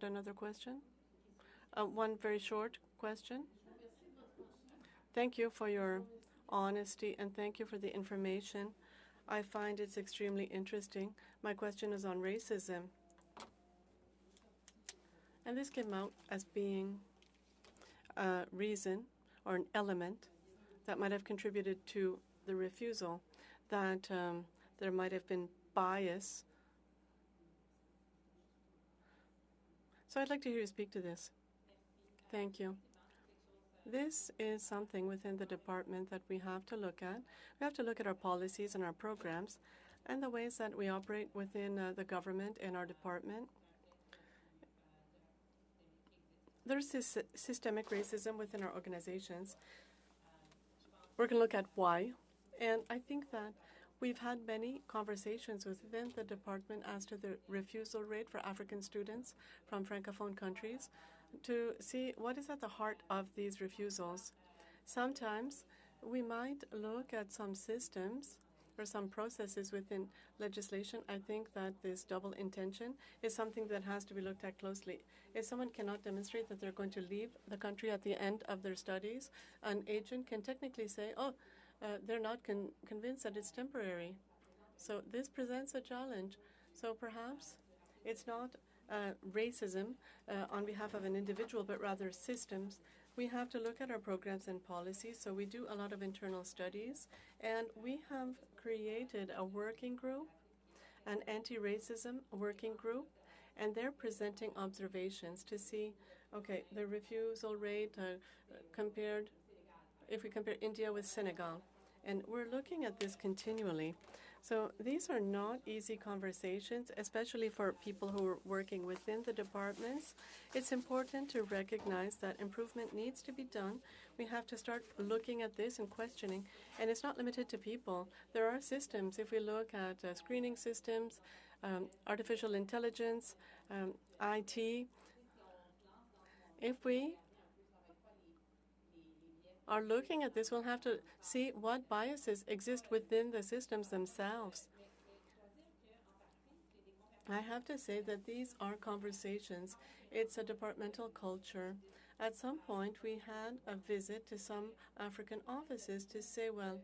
Another question? One very short question. Thank you for your honesty and thank you for the information. I find it's extremely interesting. My question is on racism. And this came out as being a reason or an element that might have contributed to the refusal, that there might have been bias. So I'd like to hear you speak to this. Thank you. This is something within the department that we have to look at. We have to look at our policies and our programs and the ways that we operate within the government and our department. There's this systemic racism within our organizations. We're going to look at why. And I think that we've had many conversations within the department as to the refusal rate for African students from Francophone countries to see what is at the heart of these refusals. Sometimes we might look at some systems or some processes within legislation. I think that this double intention is something that has to be looked at closely. If someone cannot demonstrate that they're going to leave the country at the end of their studies, an agent can technically say, they're not convinced that it's temporary. So this presents a challenge. So perhaps it's not racism on behalf of an individual, but rather systems. We have to look at our programs and policies. So we do a lot of internal studies, and we have created a working group, an anti-racism working group, and they're presenting observations to see, okay, the refusal rate compared, if we compare India with Senegal. And we're looking at this continually. So these are not easy conversations, especially for people who are working within the departments. It's important to recognize that improvement needs to be done. We have to start looking at this and questioning. And it's not limited to people. There are systems. If we look at screening systems, artificial intelligence, IT, if we are looking at this, we'll have to see what biases exist within the systems themselves. I have to say that these are conversations. It's a departmental culture. At some point, we had a visit to some African offices to say, well,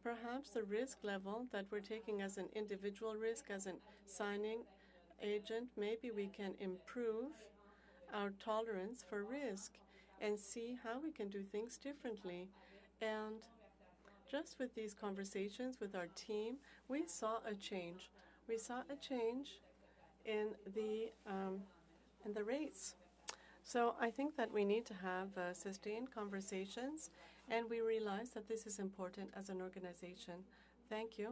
perhaps the risk level that we're taking as an individual risk, as a signing agent, maybe we can improve our tolerance for risk and see how we can do things differently. And just with these conversations with our team, we saw a change. We saw a change in the rates. So I think that we need to have sustained conversations, and we realize that this is important as an organization. Thank you.